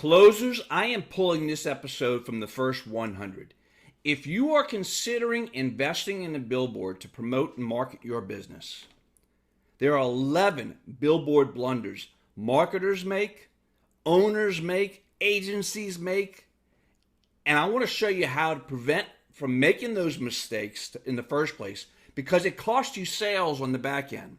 Closers, I am pulling this episode from the first 100. If you are considering investing in a billboard to promote and market your business, there are 11 billboard blunders marketers make, owners make, agencies make, and I want to show you how to prevent from making those mistakes in the first place because it costs you sales on the back end.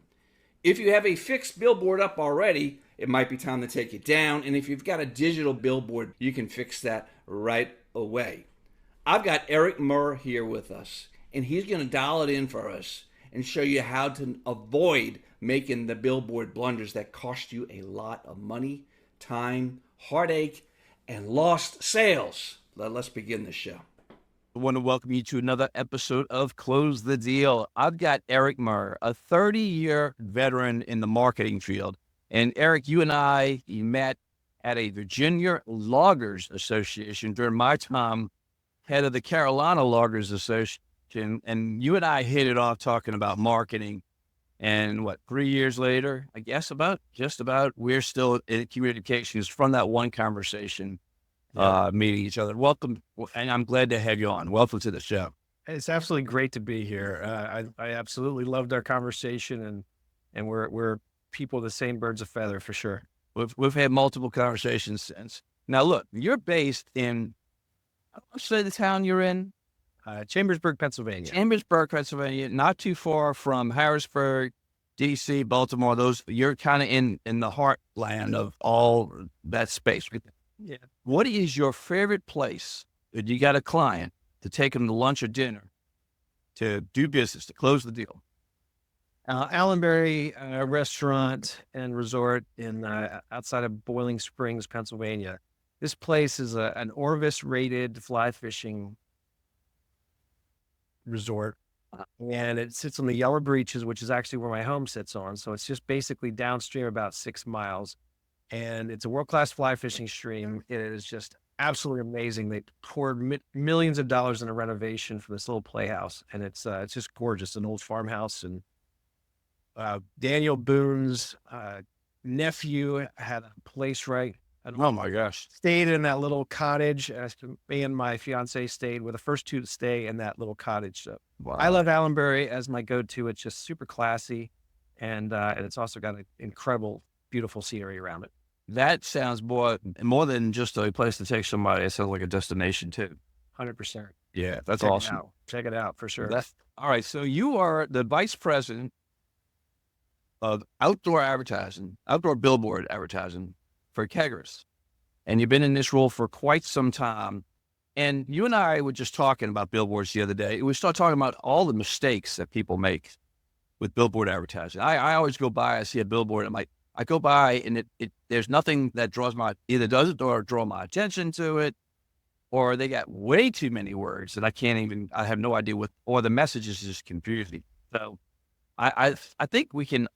If you have a fixed billboard up already, it might be time to take it down. And if you've got a digital billboard, you can fix that right away. I've got Eric Murr here with us, and he's going to dial it in for us and show you how to avoid making the billboard blunders that cost you a lot of money, time, heartache, and lost sales. Let's begin the show. I want to welcome you to another episode of Close the Deal. I've got Eric Murr, a 30-year veteran in the marketing field. And Eric, you and I, you met at a Virginia Loggers Association during my time head of the Carolina Loggers Association. And you and I hit it off talking about marketing. And 3 years later, I guess just about, we're still in communications from that one conversation. Meeting each other. Welcome, and I'm glad to have you on. Welcome to the show. It's absolutely great to be here. I absolutely loved our conversation, and we're people the same birds of feather for sure. We've had multiple conversations since. Now, look, you're based in, I'll say the town you're in, Chambersburg, Pennsylvania. Chambersburg, Pennsylvania, not too far from Harrisburg, D.C., Baltimore. You're kind of in the heartland of all that space. Yeah. What is your favorite place that you got a client to take them to lunch or dinner to do business, to close the deal? Allenberry Restaurant and Resort in outside of Boiling Springs, Pennsylvania. This place is an Orvis-rated fly fishing resort, and it sits on the Yellow Breeches, which is actually where my home sits on. So it's just basically downstream about 6 miles. And it's a world-class fly fishing stream. It is just absolutely amazing. They poured millions of dollars in a renovation for this little playhouse, and it's just gorgeous. An old farmhouse, and Daniel Boone's nephew had a place right. Oh my gosh! Stayed in that little cottage. Me and my fiance stayed. We're the first two to stay in that little cottage. So wow. I love Allenberry as my go-to. It's just super classy, and it's also got an incredible, beautiful scenery around it. That sounds more than just a place to take somebody. It sounds like a destination too. 100%. Yeah, that's awesome. Check it out for sure. All right. So you are the vice president of outdoor billboard advertising for Kegerreis, and you've been in this role for quite some time. And you and I were just talking about billboards the other day. We started talking about all the mistakes that people make with billboard advertising. I always go by, I see a billboard, I go by and there's nothing that either does it or draw my attention to it, or they got way too many words that I have no idea or the message is just confusing. So I think we can,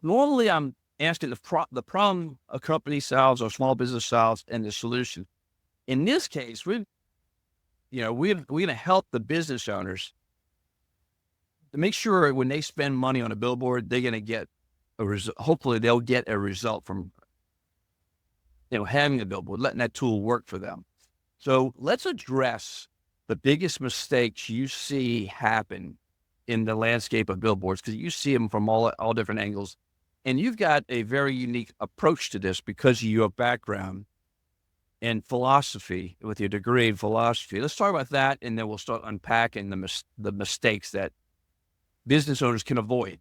normally I'm asking the problem a company solves or small business solves and the solution. In this case, we're going to help the business owners to make sure when they spend money on a billboard, they're going to get hopefully they'll get a result from having a billboard, letting that tool work for them. So let's address the biggest mistakes you see happen in the landscape of billboards, because you see them from all different angles, and you've got a very unique approach to this because of your background and philosophy with your degree in philosophy. Let's talk about that, and then we'll start unpacking the mistakes that business owners can avoid.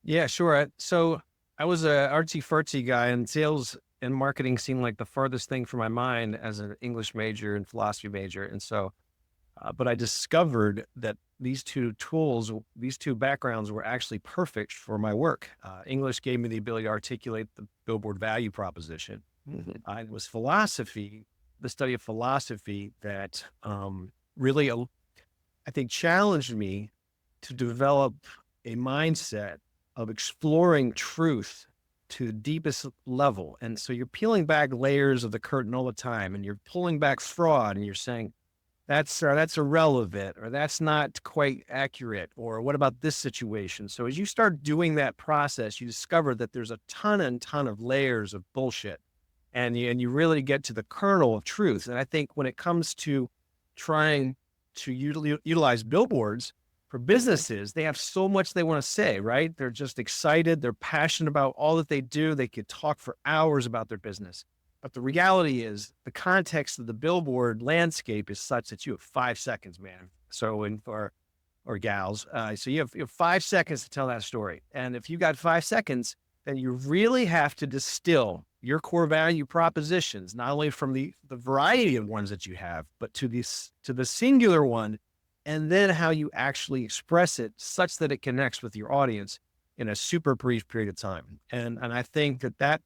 Yeah, sure. So I was a artsy-fartsy guy, and sales and marketing seemed like the farthest thing from my mind as an English major and philosophy major. And so, but I discovered that these two backgrounds were actually perfect for my work. English gave me the ability to articulate the billboard value proposition. Mm-hmm. It was philosophy, the study of philosophy, that really, I think, challenged me to develop a mindset of exploring truth to the deepest level. And so you're peeling back layers of the curtain all the time, and you're pulling back fraud, and you're saying, that's irrelevant, or that's not quite accurate, or what about this situation? So as you start doing that process, you discover that there's a ton of layers of bullshit and you really get to the kernel of truth. And I think when it comes to trying to utilize billboards for businesses, they have so much they want to say, right? They're just excited. They're passionate about all that they do. They could talk for hours about their business. But the reality is the context of the billboard landscape is such that you have 5 seconds, man. So or gals. So you have 5 seconds to tell that story. And if you got 5 seconds, then you really have to distill your core value propositions, not only from the variety of ones that you have, but to the singular one, and then how you actually express it such that it connects with your audience in a super brief period of time. And I think that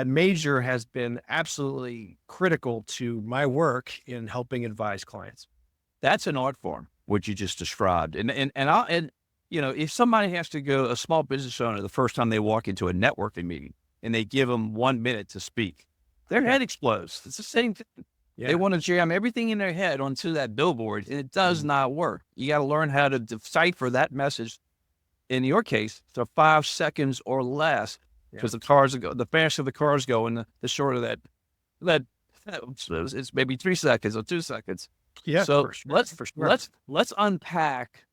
major has been absolutely critical to my work in helping advise clients. That's an art form, what you just described. And you know, if somebody has to go, a small business owner, the first time they walk into a networking meeting and they give them 1 minute to speak, their head explodes. It's the same thing. Yeah. They want to jam everything in their head onto that billboard, and it does not work. You got to learn how to decipher that message. In your case, to 5 seconds or less, because the faster the cars go, and the shorter that it's maybe 3 seconds or 2 seconds. Yeah. So let's unpack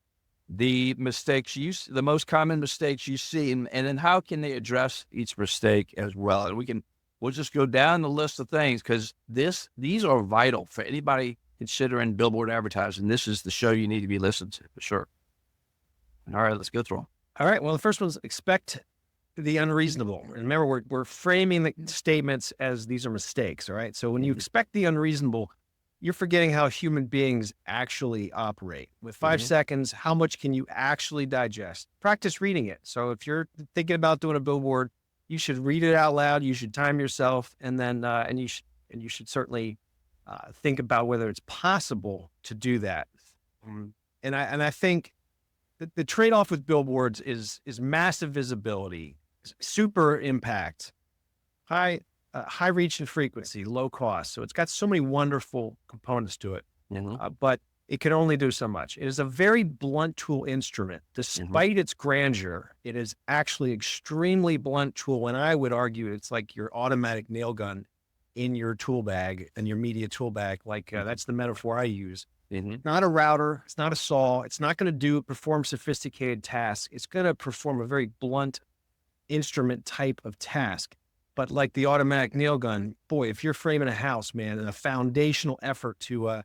the mistakes the most common mistakes you see, and then how can they address each mistake as well. And we'll just go down the list of things, because these are vital for anybody considering billboard advertising. This is the show you need to be listening to for sure. All right, let's go through them. All right. Well, the first one's expect the unreasonable. And remember, we're framing the statements as these are mistakes. All right. So when you expect the unreasonable, you're forgetting how human beings actually operate. With 5 seconds, how much can you actually digest? Practice reading it. So if you're thinking about doing a billboard, you should read it out loud. You should time yourself, and then you should certainly think about whether it's possible to do that. And I think the trade-off with billboards is massive visibility, super impact, high reach and frequency, low cost. So it's got so many wonderful components to it, but it can only do so much. It is a very blunt tool instrument. Despite its grandeur, it is actually extremely blunt tool. And I would argue it's like your automatic nail gun in your tool bag and your media tool bag. Like that's the metaphor I use. Not a router. It's not a saw. It's not going to perform sophisticated tasks. It's going to perform a very blunt instrument type of task. But like the automatic nail gun, boy, if you're framing a house, man, and a foundational effort to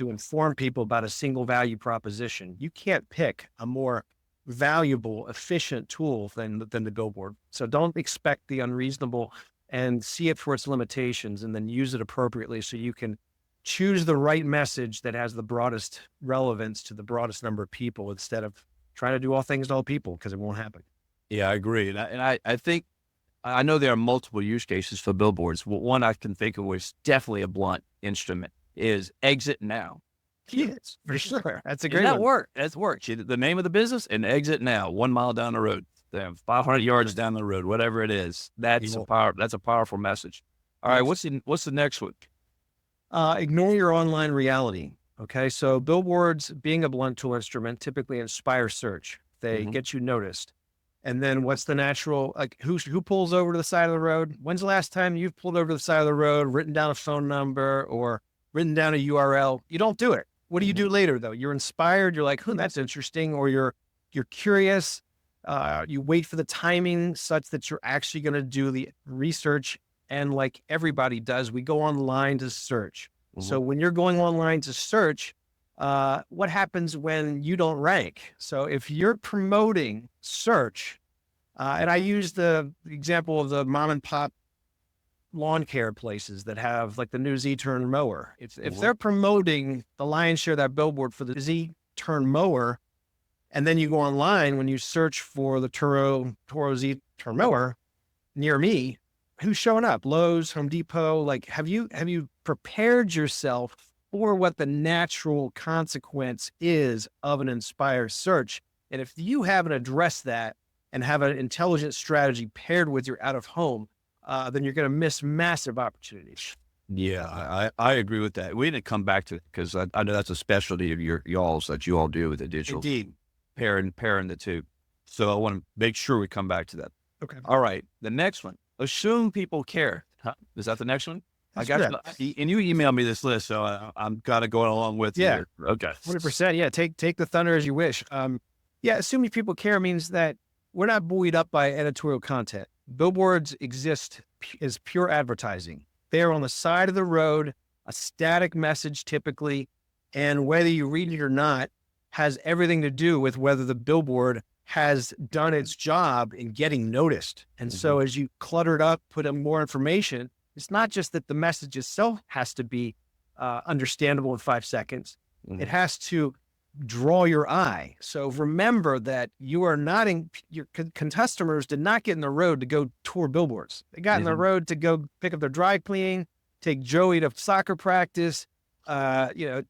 inform people about a single value proposition, you can't pick a more valuable, efficient tool than the billboard. So don't expect the unreasonable, and see it for its limitations, and then use it appropriately so you can choose the right message that has the broadest relevance to the broadest number of people, instead of trying to do all things to all people, because it won't happen. Yeah, I agree. And I think, I know there are multiple use cases for billboards. One I can think of was definitely a blunt instrument is exit now. Yes, for sure. That's a great one. That's work. The name of the business, and exit now, 1 mile down the road, 500 yards down the road, whatever it is. That's a powerful message. All right. What's the next one? Ignore your online reality. Okay. So billboards, being a blunt tool instrument, typically inspire search. They get you noticed. And then what's the natural, like who pulls over to the side of the road? When's the last time you've pulled over to the side of the road, written down a phone number or written down a URL? You don't do it. What do you do later though? You're inspired. You're like, that's interesting. Or you're curious. You wait for the timing such that you're actually going to do the research. And like everybody does, we go online to search. So when you're going online to search, what happens when you don't rank? So if you're promoting search, and I use the example of the mom and pop lawn care places that have like the new Z-turn mower. If they're promoting the lion's share of that billboard for the Z-turn mower, and then you go online, when you search for the Toro Z-turn mower near me, who's showing up? Lowe's, Home Depot. Like, have you prepared yourself for what the natural consequence is of an inspired search? And if you haven't addressed that and have an intelligent strategy paired with your out of home, then you're going to miss massive opportunities. Yeah, I agree with that. We need to come back to it, because I know that's a specialty of y'all's that you all do with the digital. Indeed. Pairing the two. So I want to make sure we come back to that. Okay. All right. The next one, assume people care. Huh? Is that the next one? That's I got correct. you, and you emailed me this list, so I'm kind of going along with Yeah. you. Okay. 100%. Yeah. Take the thunder as you wish. Yeah. Assuming people care means that we're not buoyed up by editorial content. Billboards exist as pure advertising. They are on the side of the road, a static message typically, and whether you read it or not has everything to do with whether the billboard has done its job in getting noticed. And so as you clutter it up, put in more information, it's not just that the message itself has to be understandable in 5 seconds. It has to draw your eye. So remember that you are not in your customers did not get in the road to go tour billboards. They got in the road to go pick up their dry cleaning, take Joey to soccer practice, to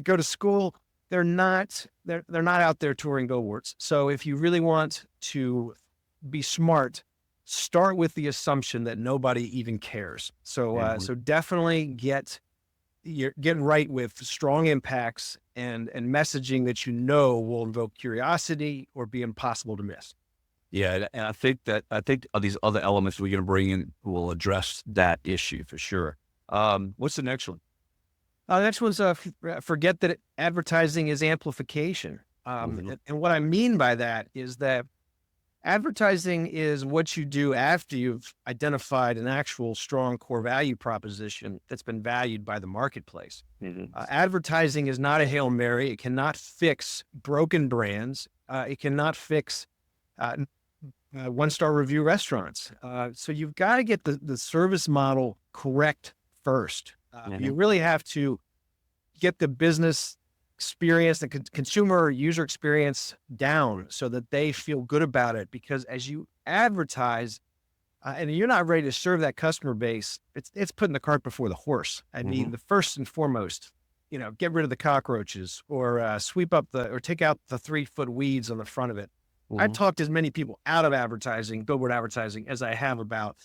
go to school. They're not out there touring billboards. So if you really want to be smart, start with the assumption that nobody even cares. So so definitely get right with strong impacts and messaging that will invoke curiosity or be impossible to miss. Yeah, and I think these other elements we're going to bring in will address that issue for sure. What's the next one? Next one's forget that advertising is amplification. And what I mean by that is that advertising is what you do after you've identified an actual strong core value proposition that's been valued by the marketplace. Advertising is not a Hail Mary. It cannot fix broken brands. It cannot fix one-star review restaurants. So you've got to get the service model correct first. You really have to get the business experience, the consumer user experience down so that they feel good about it. Because as you advertise and you're not ready to serve that customer base, it's putting the cart before the horse. I mean, the first and foremost, get rid of the cockroaches or take out the 3-foot weeds on the front of it. I've talked as many people out of advertising, billboard advertising, as I have about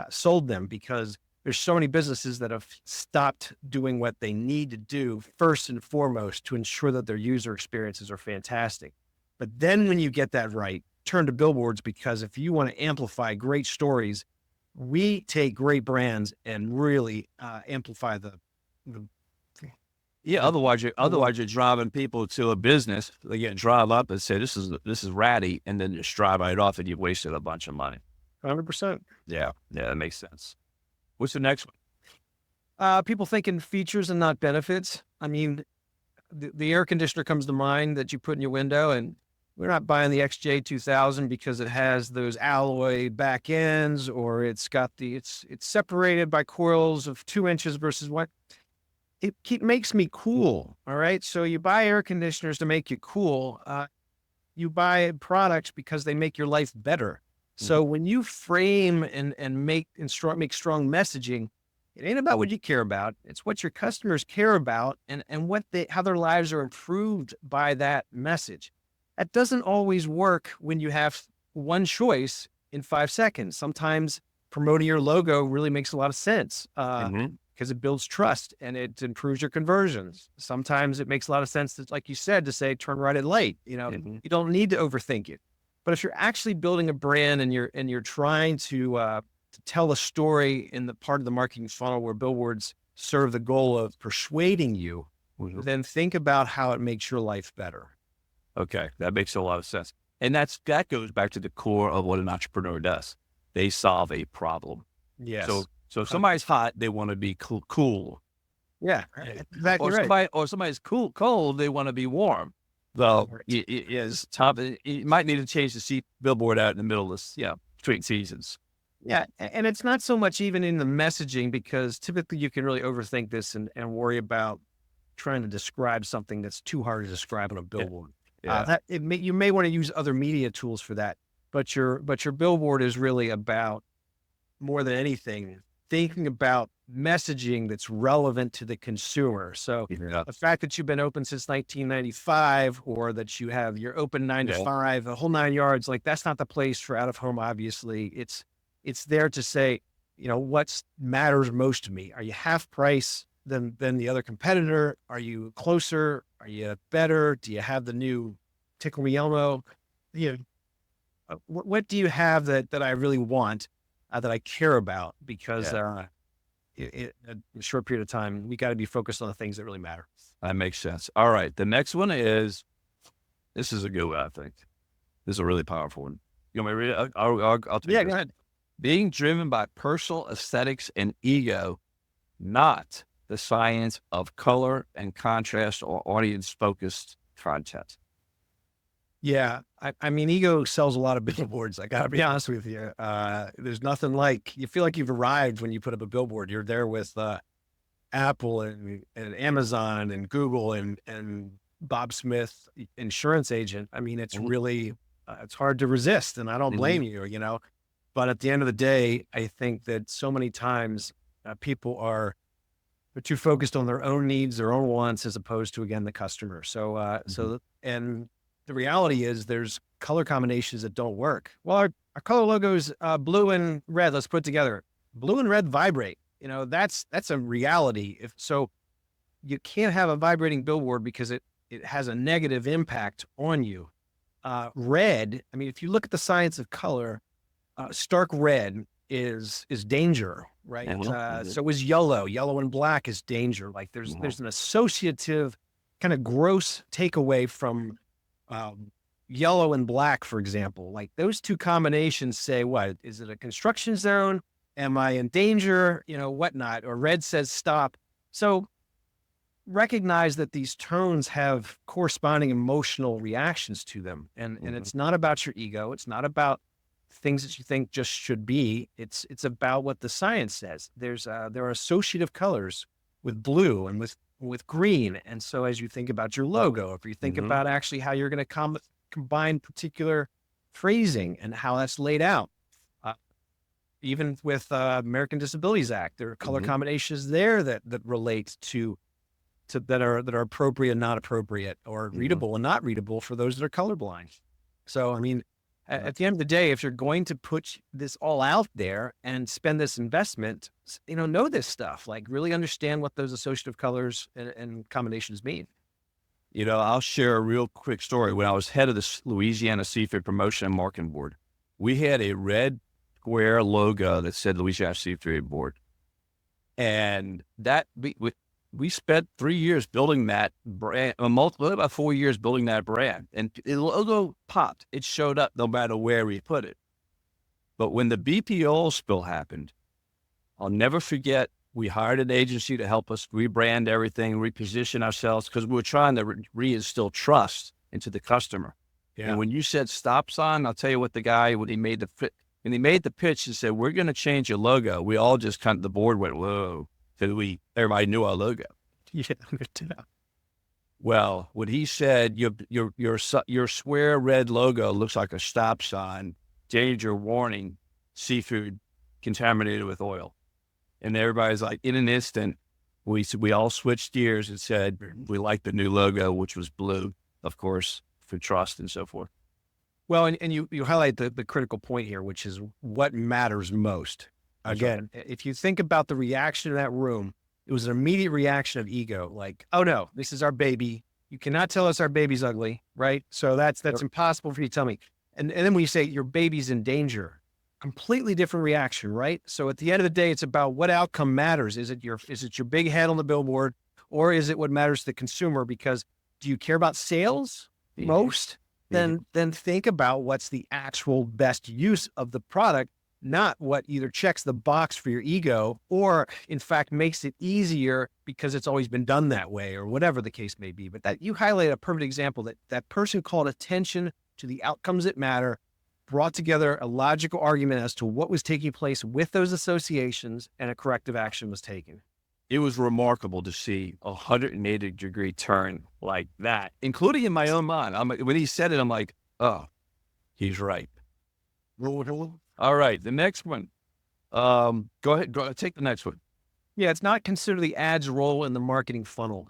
sold them, because there's so many businesses that have stopped doing what they need to do first and foremost to ensure that their user experiences are fantastic. But then when you get that right, turn to billboards, because if you want to amplify great stories, we take great brands and really amplify the Otherwise you're driving people to a business. They get drive up and say, this is ratty, and then just drive right off, and you've wasted a bunch of money. 100%. Yeah, that makes sense. What's the next one? People thinking features and not benefits. I mean, the air conditioner comes to mind that you put in your window, and we're not buying the XJ2000 because it has those alloy back ends, or it's got it's separated by coils of 2 inches versus what. It makes me cool. All right. So you buy air conditioners to make you cool. You buy products because they make your life better. So when you frame and make strong messaging, it ain't about what you care about. It's what your customers care about and how their lives are improved by that message. That doesn't always work when you have one choice in 5 seconds. Sometimes promoting your logo really makes a lot of sense because it builds trust and it improves your conversions. Sometimes it makes a lot of sense that, like you said, to say turn right at light. You don't need to overthink it. But if you're actually building a brand and you're trying to tell a story in the part of the marketing funnel where billboards serve the goal of persuading you, then think about how it makes your life better. Okay, that makes a lot of sense. And that goes back to the core of what an entrepreneur does. They solve a problem. Yes. So if somebody's hot, they want to be cool. Yeah, exactly right. Or somebody's cold, they want to be warm. So it's tough. You might need to change the billboard out in the middle of between seasons. Yeah, and it's not so much even in the messaging, because typically you can really overthink this and worry about trying to describe something that's too hard to describe on a billboard. You may want to use other media tools for that, but your billboard is really about, more than anything, thinking about messaging that's relevant to the consumer. So the fact that you've been open since 1995, or that you're open 9 to 5, the whole 9 yards, like that's not the place for out of home. Obviously, it's there to say, what matters most to me. Are you half price than the other competitor? Are you closer? Are you better? Do you have the new Tickle Me Elmo? What do you have that I really want? that I care about because in a short period of time, we got to be focused on the things that really matter. That makes sense. All right. The next one is, this is a good one, I think. This is a really powerful one. You want me to read it? I'll take Yeah, this. go ahead. Being driven by personal aesthetics and ego, not the science of color and contrast or audience-focused content. Yeah. I mean, ego sells a lot of billboards. I got to be honest with you. There's nothing like, you feel like you've arrived when you put up a billboard. You're there with Apple and Amazon and Google and Bob Smith, insurance agent. I mean, it's really, it's hard to resist, and I don't blame you, you know. But at the end of the day, I think that so many times people they're too focused on their own needs, their own wants, as opposed to, again, the customer. So, and the reality is there's color combinations that don't work. Well, our color logos, blue and red, let's put it together. Blue and red vibrate. You know, that's a reality. So you can't have a vibrating billboard because it has a negative impact on you. Red, I mean, if you look at the science of color, stark red is danger, right? So is yellow. Yellow and black is danger. Like there's an associative kind of gross takeaway from yellow and black, for example. Like those two combinations say, what is it, a construction zone? Am I in danger? You know, whatnot. Or red says stop. So recognize that these tones have corresponding emotional reactions to them, and it's not about your ego. It's not about things that you think just should be. It's about what the science says. There are associative colors with blue and with green. And so as you think about your logo, if you think about actually how you're going to combine particular phrasing and how that's laid out, even with American Disabilities Act, there are color combinations there that relate to that are appropriate and not appropriate, or readable and not readable for those that are colorblind. So, I mean, at the end of the day, if you're going to put this all out there and spend this investment, you know this stuff, like really understand what those associative colors and combinations mean. You know, I'll share a real quick story. When I was head of the Louisiana Seafood Promotion and Marketing Board, we had a red square logo that said Louisiana Seafood Board. And that we spent 3 years building that brand, about 4 years building that brand. And the logo popped. It showed up no matter where we put it. But when the BP oil spill happened, I'll never forget, we hired an agency to help us rebrand everything, reposition ourselves, because we were trying to reinstill trust into the customer. Yeah. And when you said stop sign, I'll tell you what, the guy, when he made the pitch and said, we're going to change your logo, we all just kind of, the board went, whoa. Everybody knew our logo. Yeah. Well, when he said your square red logo looks like a stop sign, danger warning, seafood contaminated with oil, and everybody's like, in an instant, we all switched gears and said we like the new logo, which was blue, of course, for trust and so forth. Well, and you highlight the critical point here, which is what matters most. Again, if you think about the reaction in that room, it was an immediate reaction of ego. Like, oh no, this is our baby. You cannot tell us our baby's ugly, right? So that's impossible for you to tell me. And then when you say your baby's in danger, completely different reaction, right? So at the end of the day, it's about what outcome matters. Is it your big head on the billboard, or is it what matters to the consumer? Because do you care about sales most? Then think about what's the actual best use of the product, not what either checks the box for your ego or in fact makes it easier because it's always been done that way, or whatever the case may be. But that you highlight a perfect example, that person called attention to the outcomes that matter, brought together a logical argument as to what was taking place with those associations, and a corrective action was taken. It was remarkable to see a 180-degree turn like that, including in my own mind. When he said it, I'm like, oh, he's right. All right, the next one. Go ahead, take the next one. Yeah, it's not considered the ads role in the marketing funnel.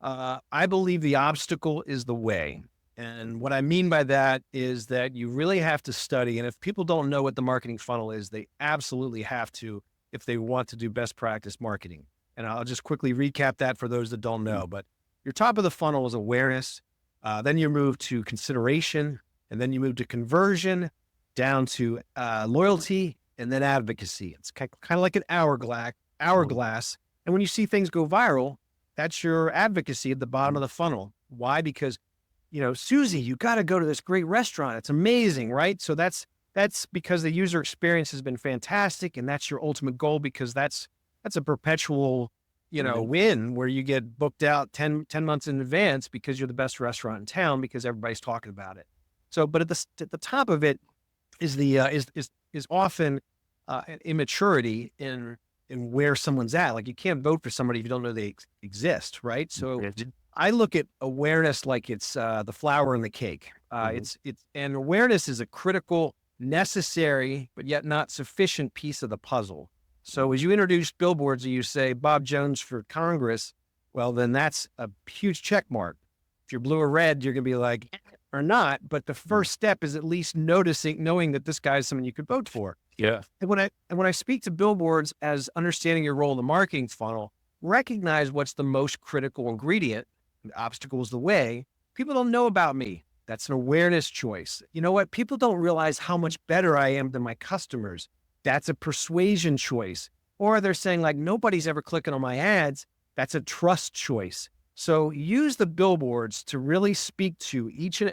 I believe the obstacle is the way. And what I mean by that is that you really have to study. And if people don't know what the marketing funnel is, they absolutely have to if they want to do best practice marketing. And I'll just quickly recap that for those that don't know. But your top of the funnel is awareness. Then you move to consideration, and then you move to conversion, down to loyalty, and then advocacy. It's kind of like an hourglass. And when you see things go viral, that's your advocacy at the bottom of the funnel. Why? Because, Susie, you got to go to this great restaurant. It's amazing, right? So that's because the user experience has been fantastic, and that's your ultimate goal, because that's a perpetual, win, where you get booked out 10 months in advance because you're the best restaurant in town because everybody's talking about it. So, but at the top of it is is often an immaturity in where someone's at. Like, you can't vote for somebody if you don't know they exist, right? So I look at awareness like it's the flower in the cake. And awareness is a critical, necessary, but yet not sufficient piece of the puzzle. So as you introduce billboards and you say Bob Jones for Congress, well, then that's a huge check mark. If you're blue or red, you're going to be like, or not. But the first step is at least knowing that this guy is someone you could vote for. Yeah. And when I speak to billboards as understanding your role in the marketing funnel, recognize what's the most critical ingredient. The obstacle is the way. People don't know about me. That's an awareness choice. You know what? People don't realize how much better I am than my customers. That's a persuasion choice. Or they're saying, like, nobody's ever clicking on my ads. That's a trust choice. So use the billboards to really speak to each and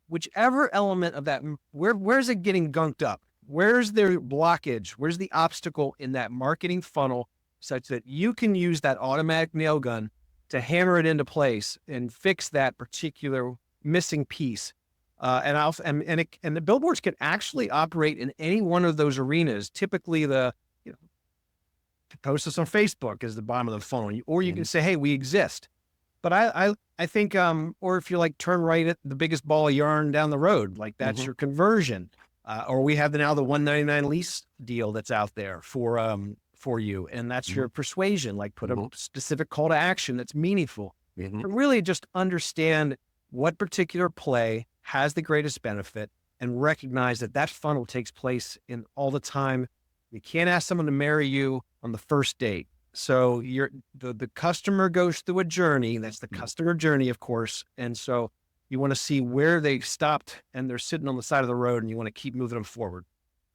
whichever element of that. Where's it getting gunked up? Where's their blockage? Where's the obstacle in that marketing funnel, such that you can use that automatic nail gun to hammer it into place and fix that particular missing piece. And the billboards can actually operate in any one of those arenas. Typically, post us on Facebook is the bottom of the funnel, or you can say, "Hey, we exist." But I think, or if you like, turn right at the biggest ball of yarn down the road, like that's your conversion. Or we have the $199 lease deal that's out there for you, and that's your persuasion. Like, put a specific call to action that's meaningful. And really just understand what particular play has the greatest benefit, and recognize that funnel takes place in all the time. You can't ask someone to marry you on the first date. So the customer goes through a journey. That's the customer journey, of course. And so you want to see where they stopped and they're sitting on the side of the road, and you want to keep moving them forward.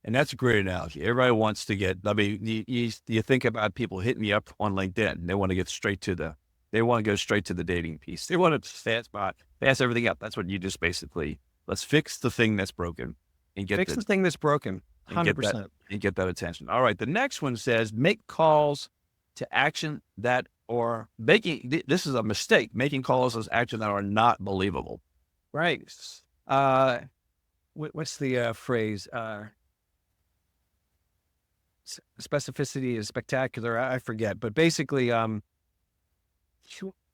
And that's a great analogy. Everybody wants to get, you think about people hitting me up on LinkedIn. They want to get they want to go straight to the dating piece. They want to fast everything up. That's what you just basically, let's fix the thing that's broken and Fix the thing that's broken. 100%. And get that attention. All right. The next one says, make calls to action that are this is a mistake. Making calls as action that are not believable. Right. What's the phrase? Specificity is spectacular. I forget, but basically,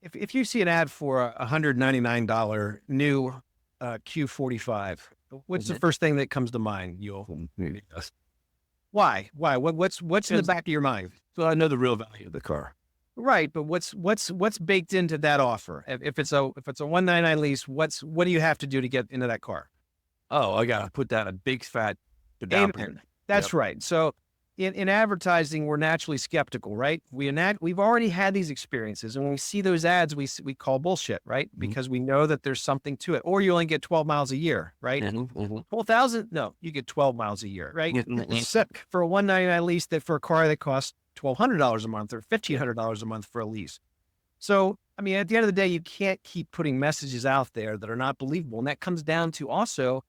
if you see an ad for a $199 new Q45, what's the first thing that comes to mind, Ewell? Yes. Why? What's in the back of your mind? So I know the real value of the car. Right, but what's baked into that offer? If it's a 199 lease, what do you have to do to get into that car? Oh, I gotta put down a big fat down payment. That's right. So in advertising, we're naturally skeptical, right? We've already had these experiences, and when we see those ads, we call bullshit, right? Because we know that there's something to it. Or you only get 12 miles a year, right? 12,000? No, you get 12 miles a year, right? Except for a 199 lease, that for a car that costs $1,200 a month or $1,500 a month for a lease. So, I mean, at the end of the day, you can't keep putting messages out there that are not believable. And that comes down to also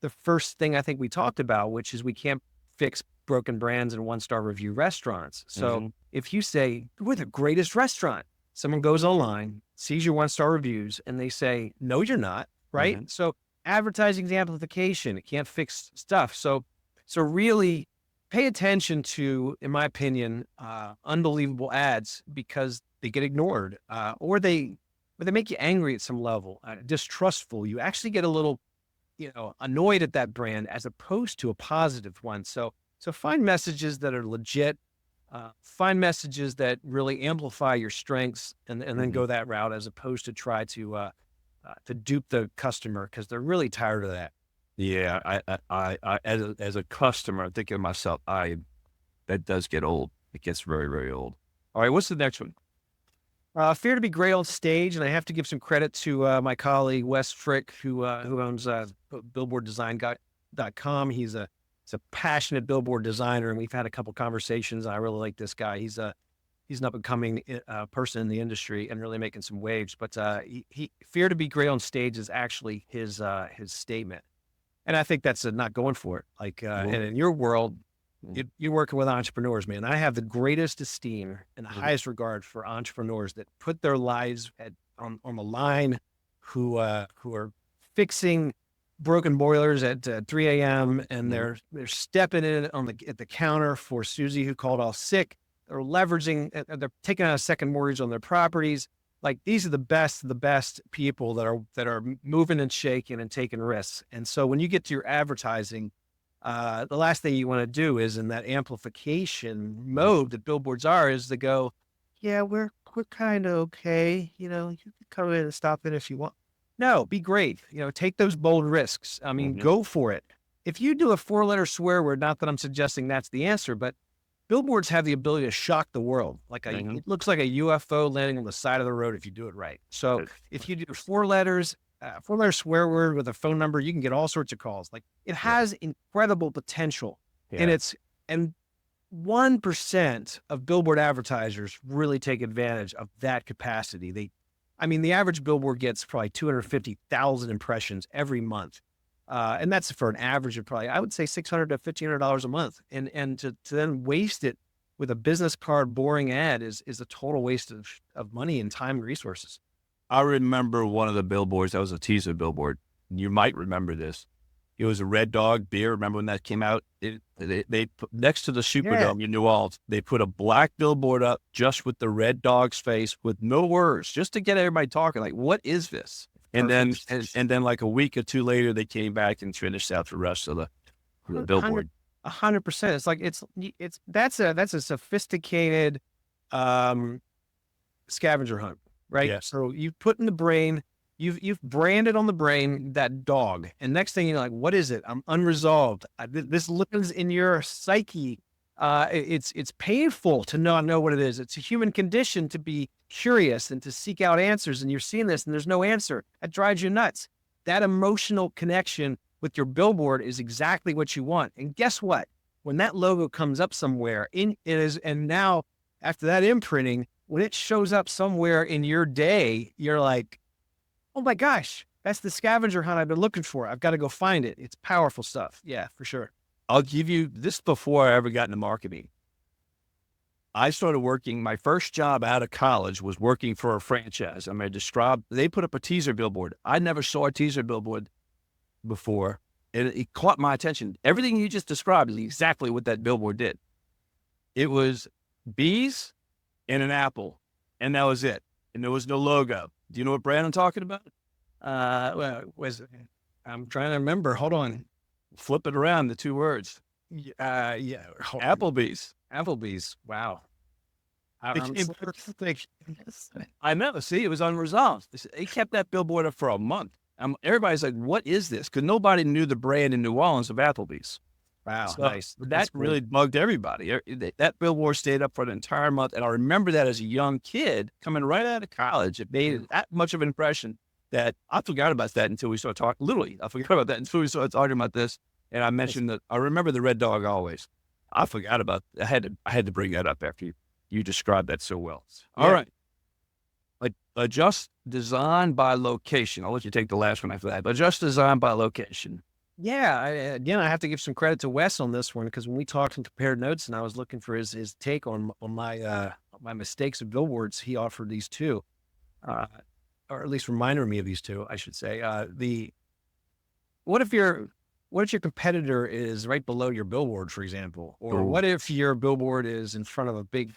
the first thing I think we talked about, which is we can't fix broken brands and one-star review restaurants. So if you say, we're the greatest restaurant, someone goes online, sees your one-star reviews, and they say, no, you're not, right? So advertising is amplification. It can't fix stuff. So really pay attention to, in my opinion, unbelievable ads, because they get ignored, or they make you angry at some level, distrustful. You actually get a little, annoyed at that brand as opposed to a positive one. So find messages that are legit, find messages that really amplify your strengths, and then go that route, as opposed to try to dupe the customer, because they're really tired of that. Yeah, I as a customer, I'm thinking to myself, that does get old. It gets very, very old. All right, what's the next one? Fear to be great on stage, and I have to give some credit to my colleague Wes Frick, who owns billboarddesign.com. He's a a passionate billboard designer, and we've had a couple conversations. I really like this guy. He's an up and coming person in the industry and really making some waves. But he fear to be great on stage is actually his statement, and I think that's not going for it. Like, and in your world, you're working with entrepreneurs, man. I have the greatest esteem and the highest regard for entrepreneurs that put their lives on the line, who are fixing broken boilers at 3 a.m. and they're stepping in at the counter for Susie who called off sick. They're leveraging, they're taking out a second mortgage on their properties. Like, these are the best people that are moving and shaking and taking risks. And so when you get to your advertising, the last thing you want to do is, in that amplification mode that billboards are, is to go, yeah, we're kind of okay. You know, you can come in and stop it if you want. No, be great. You know, take those bold risks. I mean, go for it. If you do a 4-letter swear word, not that I'm suggesting that's the answer, but billboards have the ability to shock the world. Like, it looks like a UFO landing on the side of the road if you do it right. So if you do 4-letter swear word with a phone number, you can get all sorts of calls. Like, it has incredible potential. And 1% of billboard advertisers really take advantage of that capacity. The average billboard gets probably 250,000 impressions every month. And that's for an average of probably, I would say, $600 to $1,500 a month. And to then waste it with a business card boring ad is a total waste of money and time and resources. I remember one of the billboards, that was a teaser billboard. You might remember this. It was a Red Dog beer. Remember when that came out? They put, next to the Superdome in New Orleans, they put a black billboard up just with the Red Dog's face with no words, just to get everybody talking. Like, what is this? And then like a week or two later, they came back and finished out the rest of the billboard. 100%. It's like, that's a sophisticated scavenger hunt, right? Yes. So you put in the brain, you've branded on the brain that dog, and next thing you're like, what is it? I'm unresolved. This lives in your psyche. It's painful to not know what it is. It's a human condition to be curious and to seek out answers. And you're seeing this and there's no answer. That drives you nuts. That emotional connection with your billboard is exactly what you want. And guess what? When that logo comes up somewhere and now after that imprinting, when it shows up somewhere in your day, you're like, oh my gosh, that's the scavenger hunt I've been looking for. I've got to go find it. It's powerful stuff. Yeah, for sure. I'll give you this before I ever got into marketing. I started working, my first job out of college was working for a franchise. They put up a teaser billboard. I never saw a teaser billboard before, and it caught my attention. Everything you just described is exactly what that billboard did. It was bees and an apple, and that was it. And there was no logo. Do you know what brand I'm talking about? I'm trying to remember. Hold on. Flip it around, the two words. Applebee's. Applebee's. Wow. I know. See, it was unresolved. They kept that billboard up for a month. Everybody's like, what is this? Because nobody knew the brand in New Orleans of Applebee's. Wow. So nice. That really bugged everybody. That billboard stayed up for an entire month. And I remember that as a young kid coming right out of college. It made that much of an impression that I forgot about that until we started talking. Literally, I forgot about that until we started talking about this. And I mentioned that I remember the Red Dog always. I forgot about. I had to bring that up after you described that so well. All right. Adjust design by location. I'll let you take the last one after that. Adjust design by location. Yeah. I have to give some credit to Wes on this one, because when we talked and compared notes, and I was looking for his take on my mistakes of billboards, he offered these two, or at least reminded me of these two, I should say. What if your competitor is right below your billboard, for example? Or what if your billboard is in front of a big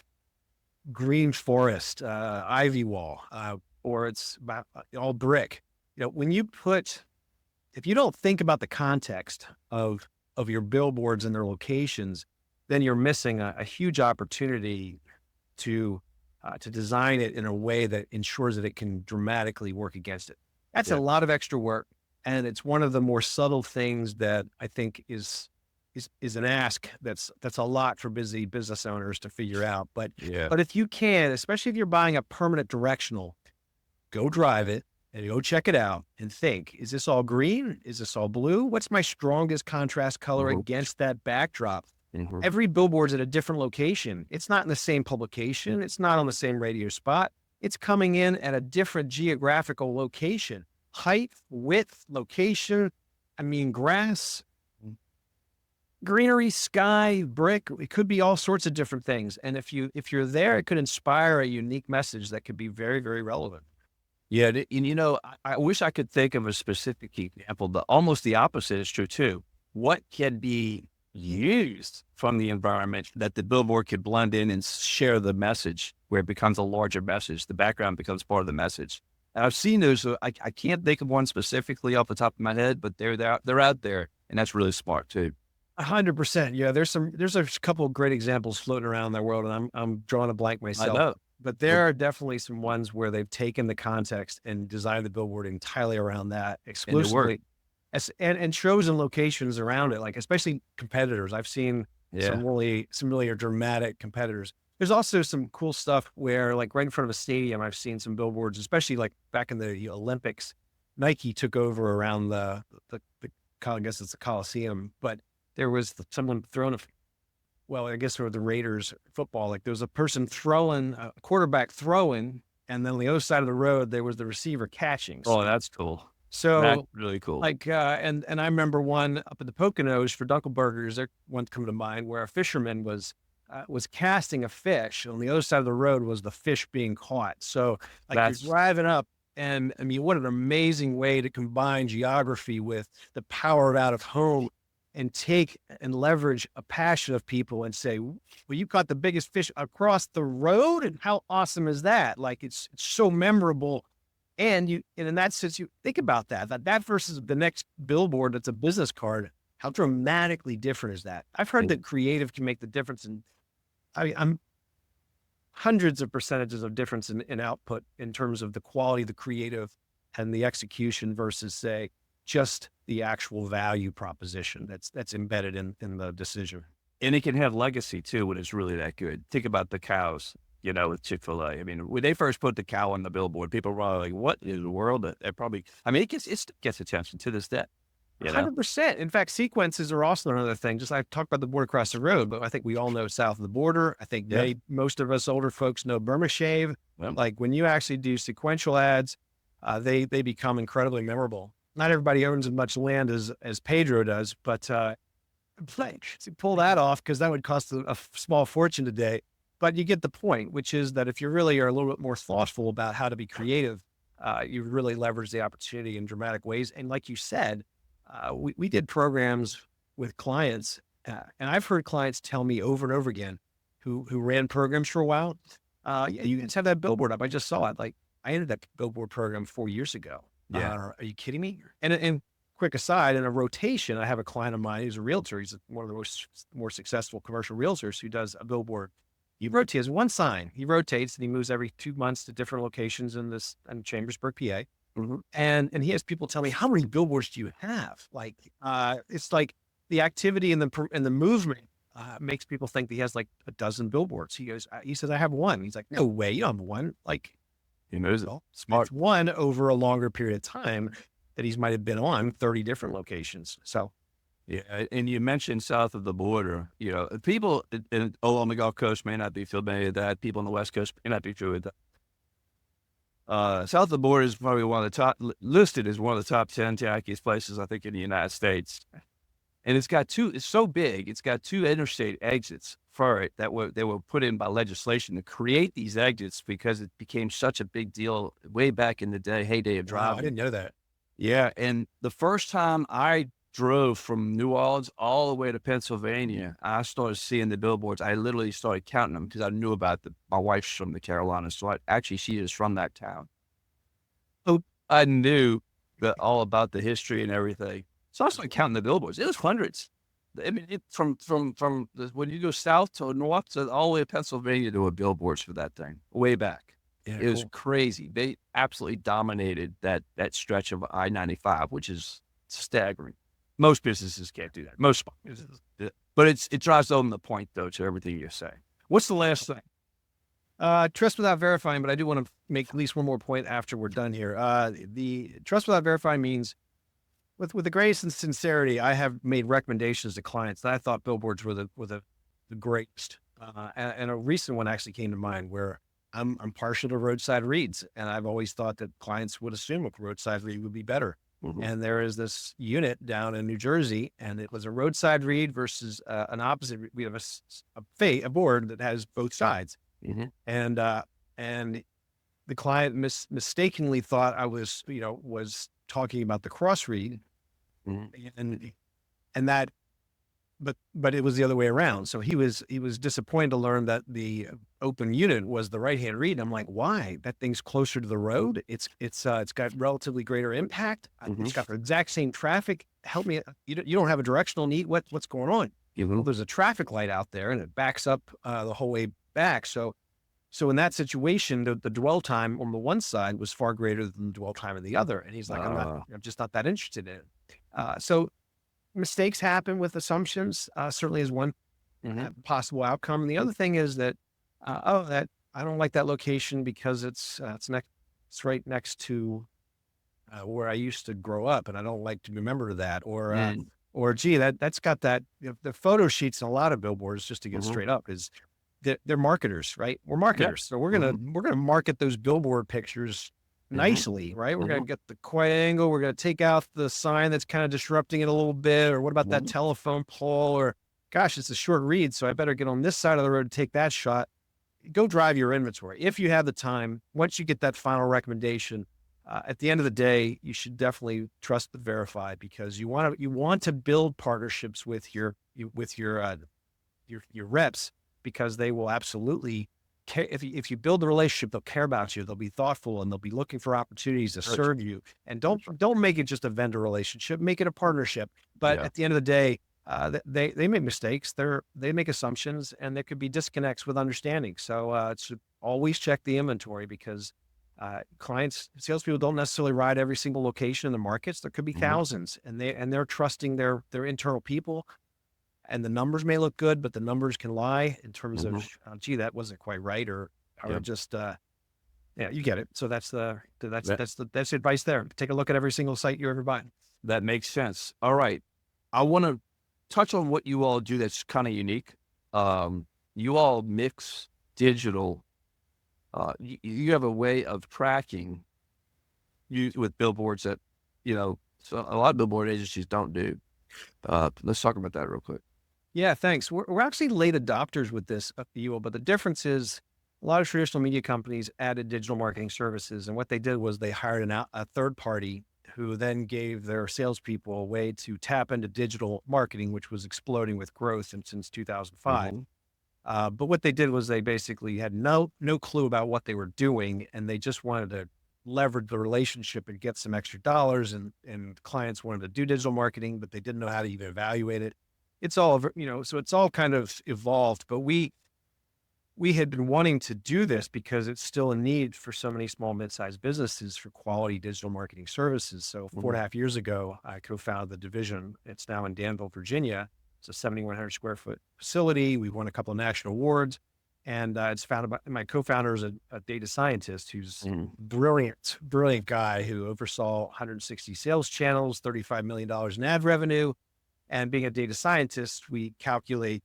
green forest, ivy wall, or it's all brick? If you don't think about the context of your billboards and their locations, then you're missing a huge opportunity to design it in a way that ensures that it can dramatically work against it. That's a lot of extra work. And it's one of the more subtle things that I think is an ask that's a lot for busy business owners to figure out. But if you can, especially if you're buying a permanent directional, go drive it, and go check it out and think, is this all green? Is this all blue? What's my strongest contrast color against that backdrop? Every billboard's at a different location. It's not in the same publication. It's not on the same radio spot. It's coming in at a different geographical location, height, width, location. I mean, grass, greenery, sky, brick. It could be all sorts of different things. And if you're there, it could inspire a unique message that could be very, very relevant. Yeah, and you know, I wish I could think of a specific example, but almost the opposite is true too. What can be used from the environment that the billboard could blend in and share the message, where it becomes a larger message? The background becomes part of the message. And I've seen those. I can't think of one specifically off the top of my head, but they're out there, and that's really smart too. 100%. Yeah, there's a couple of great examples floating around in the world, and I'm drawing a blank myself. I know. But there are definitely some ones where they've taken the context and designed the billboard entirely around that exclusively, and chosen locations around it, like especially competitors. I've seen some really dramatic competitors. There's also some cool stuff where, like right in front of a stadium, I've seen some billboards, especially like back in the Olympics. Nike took over around the I guess it's the Coliseum, but there was someone throwing I guess for the Raiders football, like there was a person throwing, a quarterback throwing, and then on the other side of the road, there was the receiver catching. Oh, that's cool. So that's really cool. Like, and I remember one up at the Poconos for Dunkelbergers, there one come to mind where a fisherman was casting a fish. On the other side of the road was the fish being caught. So like you're driving up, and I mean, what an amazing way to combine geography with the power of out of home, and take and leverage a passion of people and say, well, you caught the biggest fish across the road. And how awesome is that? Like, it's so memorable. And in that sense, you think about that versus the next billboard that's a business card. How dramatically different is that? I've heard that creative can make the difference. I'm hundreds of percentages of difference in output in terms of the quality of the creative and the execution versus, say, just the actual value proposition that's embedded in the decision. And it can have legacy too when it's really that good. Think about the cows, with Chick-fil-A. I mean, when they first put the cow on the billboard, people were like, what in the world? It probably, I mean, it gets attention to this day. 100%. In fact, sequences are also another thing. Just I talked about the board across the road, but I think we all know south of the border. I think most of us older folks know Burma Shave. Yep. Like when you actually do sequential ads, they become incredibly memorable. Not everybody owns as much land as Pedro does, but pull that off because that would cost a small fortune today. But you get the point, which is that if you really are a little bit more thoughtful about how to be creative, you really leverage the opportunity in dramatic ways. And like you said, we did programs with clients, and I've heard clients tell me over and over again who ran programs for a while, you can have that billboard up. I just saw it. Like I ended that billboard program 4 years ago. Yeah. Are you kidding me? And quick aside, in a rotation, I have a client of mine who's a realtor. He's one of the more successful commercial realtors who does a billboard. He rotates one sign. He rotates and he moves every 2 months to different locations in Chambersburg, PA. Mm-hmm. And he has people tell me, how many billboards do you have? Like, it's like the activity and the movement makes people think that he has like a dozen billboards. He says, I have one. He's like, no way, you don't have one. Like, he knows it. Smart. It's one over a longer period of time that he's might have been on 30 different locations. So, yeah. And you mentioned south of the border, people on the Gulf Coast may not be familiar with that. People on the West Coast may not be familiar with that. South of the border is probably listed as one of the top 10 tackiest places, I think, in the United States. And it's so big. It's got 2 interstate exits for it that were put in by legislation to create these exits because it became such a big deal way back in the heyday of driving. Wow, I didn't know that. Yeah. And the first time I drove from New Orleans all the way to Pennsylvania, I started seeing the billboards. I literally started counting them because I knew about my wife's from the Carolinas. So she is from that town. So I knew all about the history and everything. So I started counting the billboards. It was hundreds. I mean, from when you go south to north to all the way to Pennsylvania, there were billboards for that thing way back. Yeah, it was crazy. They absolutely dominated that stretch of I-95, which is staggering. Most businesses can't do that. Most businesses, but it drives home the point though to everything you say. What's the last thing? Trust without verifying, but I do want to make at least one more point after we're done here. The trust without verifying means with the grace and sincerity, I have made recommendations to clients that I thought billboards were the greatest. And a recent one actually came to mind where I'm partial to roadside reads, and I've always thought that clients would assume a roadside read would be better. Mhm. And there is this unit down in New Jersey, and it was a roadside read versus an opposite. We have a board that has both sides, Mhm. and the client mistakenly thought I was talking about the cross read, Mhm. and that, but it was the other way around. So he was disappointed to learn that the open unit was the right hand read. And I'm like, why? That thing's closer to the road. It's got relatively greater impact. It's got the exact same traffic. Help me. You don't have a directional need. What's going on? Well, there's a traffic light out there, and it backs up the whole way back. So in that situation, the dwell time on the one side was far greater than the dwell time on the other. And he's like, I'm just not that interested in it. So mistakes happen with assumptions, certainly is one possible outcome. And the other thing is that, that I don't like that location because it's right next to where I used to grow up, and I don't like to remember that. Or gee, that's got that, the photo sheets in a lot of billboards, just to get straight up, is they're marketers, right? We're marketers. So we're gonna market those billboard pictures nicely, right? We're going to get the quiet angle. We're going to take out the sign that's kind of disrupting it a little bit. Or what about that telephone pole? Or gosh, it's a short read, so I better get on this side of the road to take that shot. Go drive your inventory. If you have the time, once you get that final recommendation, at the end of the day, you should definitely trust but verify, because you want to build partnerships with your reps, because they will absolutely care. If you build the relationship, they'll care about you. They'll be thoughtful, and they'll be looking for opportunities to serve you. And don't make it just a vendor relationship. Make it a partnership. But at the end of the day, they make mistakes. They make assumptions, and there could be disconnects with understanding. So should always check the inventory, because salespeople don't necessarily ride every single location in the markets. There could be thousands, and they're trusting their internal people. And the numbers may look good, but the numbers can lie in terms of, gee, that wasn't quite right, or just, you get it. So that's the advice there. Take a look at every single site you ever buy. That makes sense. All right. I want to touch on what you all do that's kind of unique. You all mix digital. You have a way of tracking with billboards that, so a lot of billboard agencies don't do. Let's talk about that real quick. Yeah, thanks. We're actually late adopters with this at Ewell, but the difference is a lot of traditional media companies added digital marketing services. And what they did was they hired a third party who then gave their salespeople a way to tap into digital marketing, which was exploding with growth since 2005. But what they did was they basically had no clue about what they were doing, and they just wanted to leverage the relationship and get some extra dollars. And clients wanted to do digital marketing, but they didn't know how to even evaluate it. It's all, so it's all kind of evolved. But we had been wanting to do this because it's still a need for so many small, mid-sized businesses for quality digital marketing services. So 4.5 years ago, I co-founded the division. It's now in Danville, Virginia. It's a 7,100 square foot facility. We've won a couple of national awards, and it's founded by my co-founder is a data scientist who's brilliant guy who oversaw 160 sales channels, $35 million in ad revenue. And being a data scientist, we calculate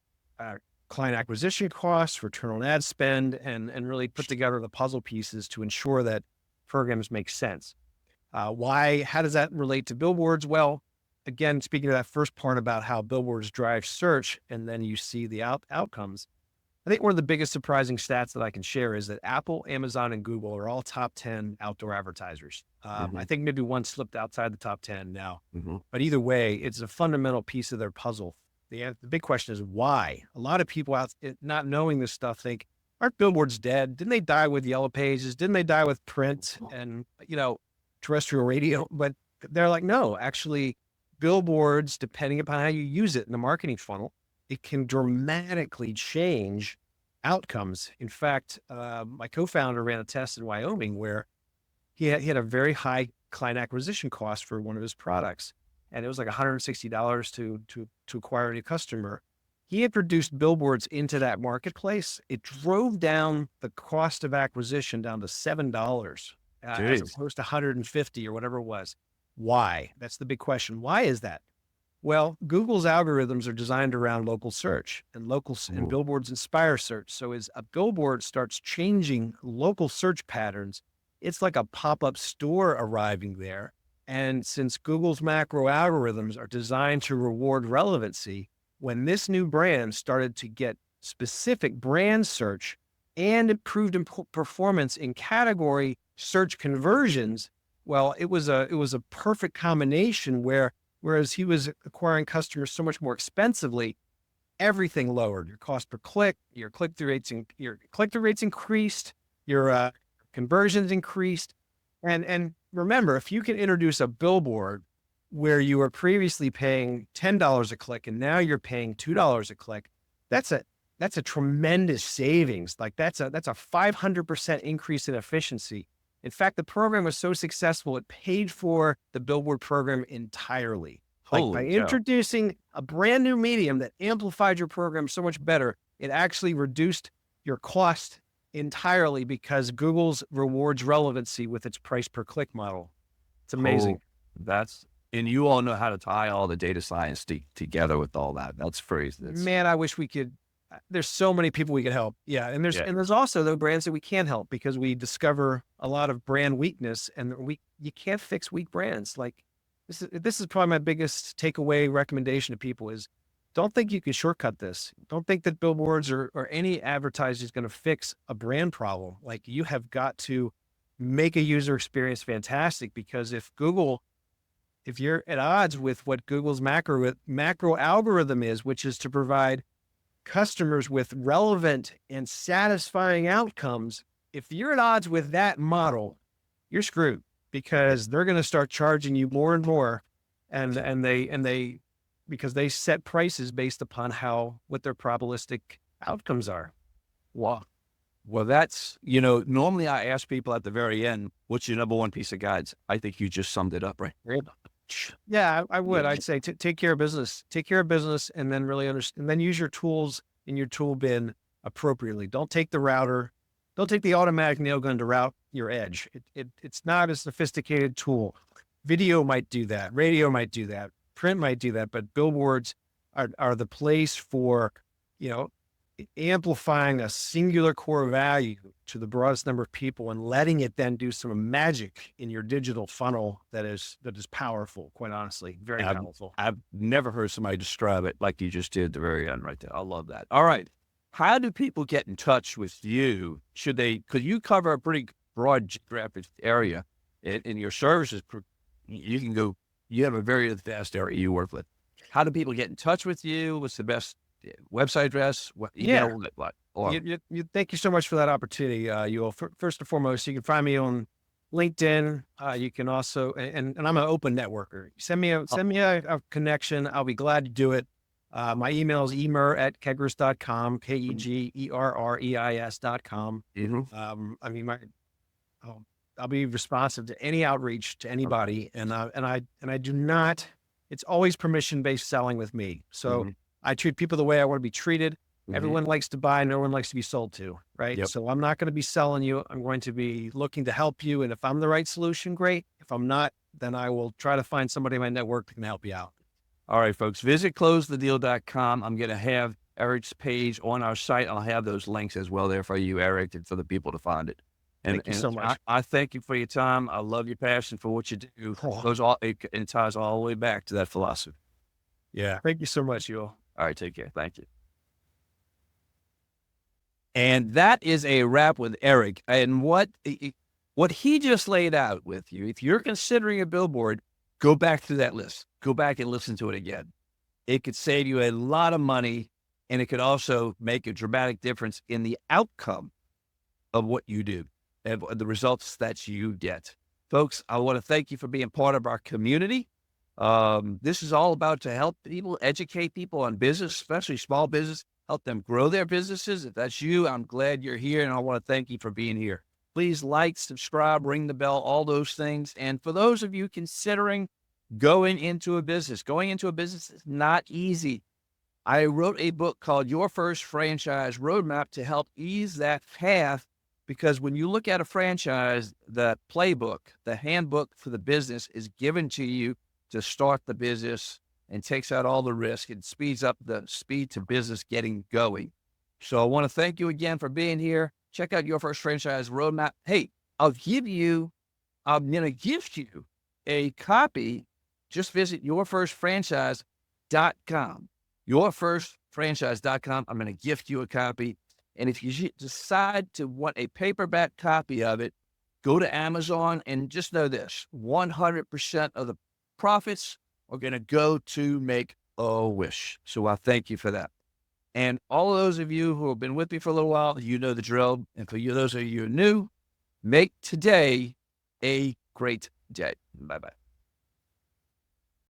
client acquisition costs, return on ad spend, and really put together the puzzle pieces to ensure that programs make sense. How does that relate to billboards? Well, again, speaking of that first part about how billboards drive search, and then you see the outcomes. I think one of the biggest surprising stats that I can share is that Apple, Amazon, and Google are all top 10 outdoor advertisers. I think maybe one slipped outside the top 10 now, but either way, it's a fundamental piece of their puzzle. The big question is why? A lot of people not knowing this stuff think, aren't billboards dead? Didn't they die with yellow pages? Didn't they die with print and, terrestrial radio? But they're like, no, actually billboards, depending upon how you use it in the marketing funnel, it can dramatically change outcomes. In fact, my co-founder ran a test in Wyoming where he had a very high client acquisition cost for one of his products. And it was like $160 to acquire a new customer. he introduced billboards into that marketplace. It drove down the cost of acquisition down to $7 as Jeez. opposed to 150 or whatever it was. Why? That's the big question. Why is that? Well, Google's algorithms are designed around local search, and and billboards inspire search. So as a billboard starts changing local search patterns, it's like a pop-up store arriving there. And since Google's macro algorithms are designed to reward relevancy, when this new brand started to get specific brand search and improved performance in category search conversions, well, it was a perfect combination whereas he was acquiring customers so much more expensively, everything lowered. Your cost per click, your click-through rates increased, your conversions increased. And remember, if you can introduce a billboard where you were previously paying $10 a click and now you're paying $2 a click, that's a tremendous savings. Like that's a 500% increase in efficiency. In fact, the program was so successful, it paid for the billboard program entirely. Like by introducing a brand new medium that amplified your program so much better, it actually reduced your cost entirely because Google's rewards relevancy with its price per click model. It's amazing. And you all know how to tie all the data science together with all that. That's free. Man, I wish we could. There's so many people we could help. Yeah. And there's also the brands that we can't help because we discover a lot of brand weakness, and you can't fix weak brands. Like this is probably my biggest takeaway recommendation to people is don't think you can shortcut this. Don't think that billboards or any advertiser is going to fix a brand problem. Like you have got to make a user experience fantastic, because if you're at odds with what Google's macro algorithm is, which is to provide customers with relevant and satisfying outcomes, if you're at odds with that model, you're screwed, because they're going to start charging you more and more, because they set prices based upon what their probabilistic outcomes are. Wow. Well, that's, normally I ask people at the very end, what's your number one piece of guidance? I think you just summed it up, right? Yeah, I would. I'd say take care of business. Take care of business, and then really understand. And then use your tools in your tool bin appropriately. Don't take the router. Don't take the automatic nail gun to route your edge. It's not a sophisticated tool. Video might do that. Radio might do that. Print might do that. But billboards are the place for, amplifying a singular core value to the broadest number of people and letting it then do some magic in your digital funnel that is powerful, quite honestly, very powerful. I've never heard somebody describe it like you just did at the very end right there. I love that. All right. How do people get in touch with you? Because you cover a pretty broad geographic area in your services. You have a very vast area you work with. How do people get in touch with you? What's the best website address? Thank you so much for that opportunity, Ewell. First and foremost, you can find me on LinkedIn. You can also, and I'm an open networker. Send me a connection. I'll be glad to do it. My email is emurr@kegerreis.com, KEGRREIS.com. I'll be responsive to any outreach to anybody, and I do not. It's always permission-based selling with me. So I treat people the way I want to be treated. Everyone likes to buy. No one likes to be sold to, right? Yep. So I'm not going to be selling you. I'm going to be looking to help you. And if I'm the right solution, great. If I'm not, then I will try to find somebody in my network that can help you out. All right, folks, visit closethedeal.com. I'm going to have Eric's page on our site. I'll have those links as well there for you, Eric, and for the people to find it. Thank you so much. I thank you for your time. I love your passion for what you do. It ties all the way back to that philosophy. Yeah. Thank you so much, Ewell. All right, take care. Thank you. And that is a wrap with Eric. And what he just laid out with you, if you're considering a billboard, go back through that list. Go back and listen to it again. It could save you a lot of money, and it could also make a dramatic difference in the outcome of what you do and the results that you get. Folks, I want to thank you for being part of our community. This is all about to help people, educate people on business, especially small business, help them grow their businesses. If that's you, I'm glad you're here, and I want to thank you for being here. Please like, subscribe, ring the bell, all those things. And for those of you considering going into a business is not easy. I wrote a book called Your First Franchise Roadmap to help ease that path, because when you look at a franchise, the playbook, the handbook for the business is given to you to start the business and takes out all the risk and speeds up the speed to business getting going. So I want to thank you again for being here. Check out Your First Franchise Roadmap. Hey, I'm going to gift you a copy. Just visit yourfirstfranchise.com. Yourfirstfranchise.com. I'm going to gift you a copy. And if you decide to want a paperback copy of it, go to Amazon, and just know this: 100% of the profits are going to go to Make-A-Wish. So I thank you for that. And all of those of you who have been with me for a little while, you know the drill. And for you, those of you who are new, make today a great day. Bye-bye.